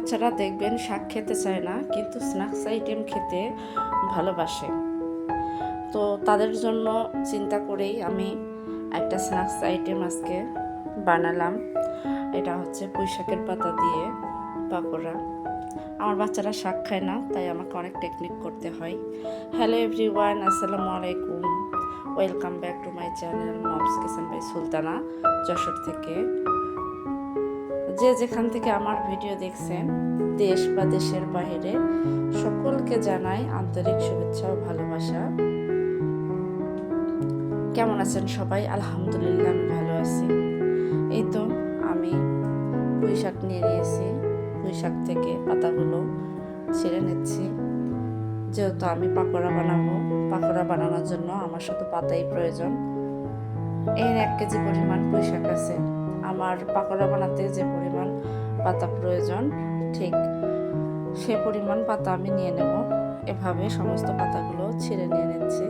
বাচ্চারা দেখবেন শাক খেতে চায় না, কিন্তু স্ন্যাক্স আইটেম খেতে ভালোবাসে। তো তাদের জন্য চিন্তা করেই আমি একটা স্ন্যাক্স আইটেম আজকে বানালাম। এটা হচ্ছে পুঁই শাকের পাতা দিয়ে পাকোড়া। আমার বাচ্চারা শাক খায় না, তাই আমাকে অনেক টেকনিক করতে হয়। হ্যালো এভরিওয়ান, আসসালামু আলাইকুম। Welcome back to my channel mom's kitchen by Sultana, Jessore থেকে। যে যেখান থেকে আমার ভিডিও দেখছেন, দেশ বা দেশের বাইরে, সকলকে জানাই আন্তরিক শুভেচ্ছা ও ভালোবাসা। কেমন আছেন সবাই? আলহামদুলিল্লাহ আমি ভালো আছি। এই তো আমি পুঁই শাক নিয়ে নিয়েছি। পুঁই শাক থেকে পাতাগুলো ছিঁড়ে নিচ্ছি। যেহেতু আমি পাকোড়া বানাবো, পাকোড়া বানানোর জন্য আমার শুধু পাতাই প্রয়োজন। এর 1 কেজি পরিমাণ পুঁই শাক আছে। আমার পাকোড়া বানাতে যে পরিমাণ পাতা প্রয়োজন, ঠিক সে পরিমাণ পাতা আমি নিয়ে নেব। এভাবে সমস্ত পাতাগুলো ছিঁড়ে নিয়ে নিচ্ছি।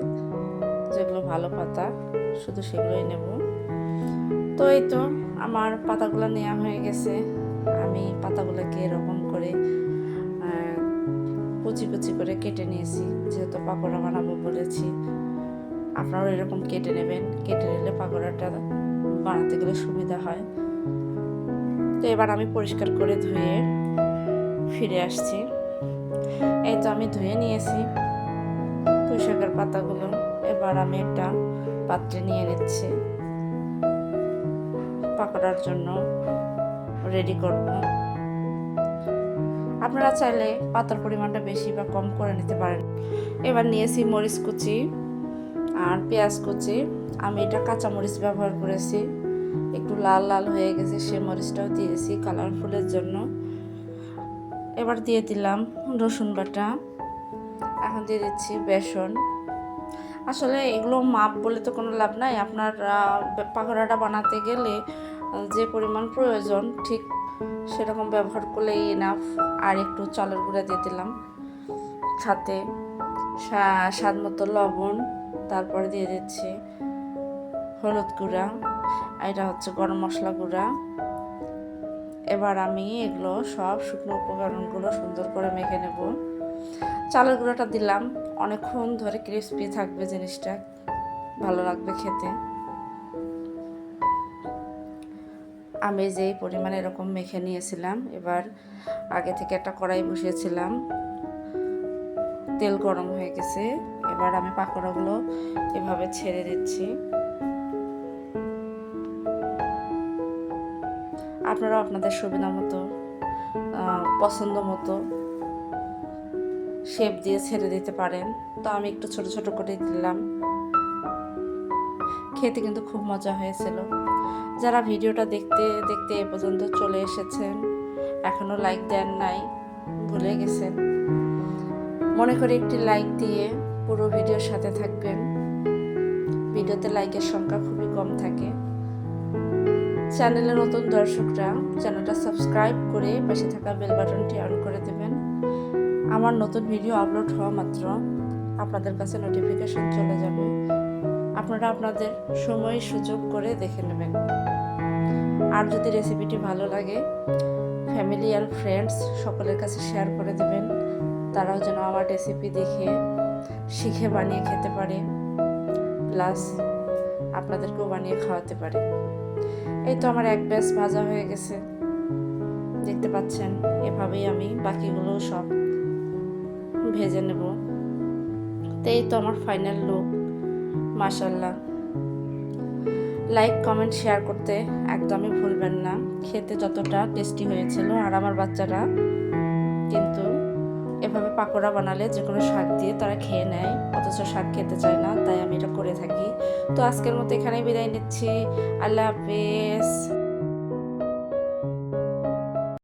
যেগুলো ভালো পাতা শুধু সেগুলোই নেব। তো এই তো আমার পাতাগুলো নেওয়া হয়ে গেছে। আমি পাতাগুলোকে এরকম করে কুচি কুচি করে কেটে নিয়েছি। যেহেতু পাকোড়া বানাবো বলেছি, আপনারাও এরকম কেটে নেবেন। কেটে নিলে পাকোড়াটা বানাতে গেলে সুবিধা হয়। তো এবার আমি পরিষ্কার করে ধুয়ে ফিরে আসছি। এই তো আমি ধুয়ে নিয়েছি পুঁই শাকের পাতাগুলো। এবার আমি একটা পাত্রে নিয়ে নিচ্ছি, পাকোড়ার জন্য রেডি করব। আপনারা চাইলে পাতার পরিমাণটা বেশি বা কম করে নিতে পারেন। এবার নিয়েছি মরিচ কুচি আর পেঁয়াজ কুচি। আমি এটা কাঁচা মরিচ ব্যবহার করেছি, একটু লাল লাল হয়ে গেছে, সে মরিচটাও দিয়েছি কালারফুলের জন্য। এবার দিয়ে দিলাম রসুন বাটা। এখন দিয়ে দিচ্ছি বেসন। আসলে এগুলো মাপ বলে তো কোনো লাভ নাই। আপনার পাকোড়াটা বানাতে গেলে যে পরিমাণ প্রয়োজন ঠিক সেরকম ব্যবহার করলেই এনাফ। আর একটু চালের গুঁড়া দিয়ে দিলাম, সাথে স্বাদ মতো লবণ। তারপরে দিয়ে দিচ্ছি হলুদ গুঁড়া, এটা হচ্ছে গরম মশলা গুঁড়া। এবার আমি এগুলো সব শুকনো উপকরণগুলো সুন্দর করে মেখে নেব। চালের গুঁড়াটা দিলাম, অনেকক্ষণ ধরে ক্রিস্পি থাকবে জিনিসটা, ভালো লাগবে খেতে। আমি যেই পরিমাণে এরকম মেখে নিয়েছিলাম, এবার আগে থেকে একটা কড়াই বসিয়েছিলাম, তেল গরম হয়ে গেছে। এবার আমি পাকোড়াগুলো এভাবে ছেড়ে দিচ্ছি। আপনারা আপনাদের সুবিধা মতো, পছন্দ মতো শেপ দিয়ে ছেড়ে দিতে পারেন। তো আমি একটু ছোট ছোট করে দিলাম। খেতে কিন্তু খুব মজা হয়েছিল। যারা ভিডিওটা দেখতে দেখতে এ পর্যন্ত চলে এসেছেন, এখনো লাইক দেন নাই, ভুলে গেছেন, মনে করে একটি লাইক দিয়ে পুরো ভিডিওর সাথে থাকবেন। ভিডিওতে লাইকের সংখ্যা খুবই কম থাকে। চ্যানেলের নতুন দর্শকরা চ্যানেলটা সাবস্ক্রাইব করে পাশে থাকা বেল বাটনটি অন করে দেবেন। আমার নতুন ভিডিও আপলোড হওয়া মাত্র আপনাদের কাছে নোটিফিকেশন চলে যাবে। আপনারা আপনাদের সময় সুযোগ করে দেখে নেবেন। আর যদি রেসিপিটি ভালো লাগে, ফ্যামিলি আর ফ্রেন্ডস সকলের কাছে শেয়ার করে দেবেন। তারাও যেন আমার রেসিপি দেখে শিখে বানিয়ে খেতে পারে, প্লাস আপনাদেরকেও বানিয়ে খাওয়াতে পারে। এই তো আমার এক ব্যাচ ভাজা হয়ে গেছে, দেখতে পাচ্ছেন। এভাবেই আমি বাকিগুলো সব ভেজে নেব। তো এই তো আমার ফাইনাল লুক। মাশাআল্লাহ। লাইক কমেন্ট শেয়ার করতে একদমই ভুলবেন না। খেতে যতটা টেস্টি হয়েছিল। আর আমার বাচ্চারা কিন্তু এভাবে পাকোড়া বানালে যে কোনো শাক দিয়ে তারা খেয়ে নেয়, অথচ শাক খেতে চায় না, তাই আমি এটা করে থাকি। তো আজকের মতো এখানেই বিদায় নিচ্ছি। আল্লাহ হাফেজ।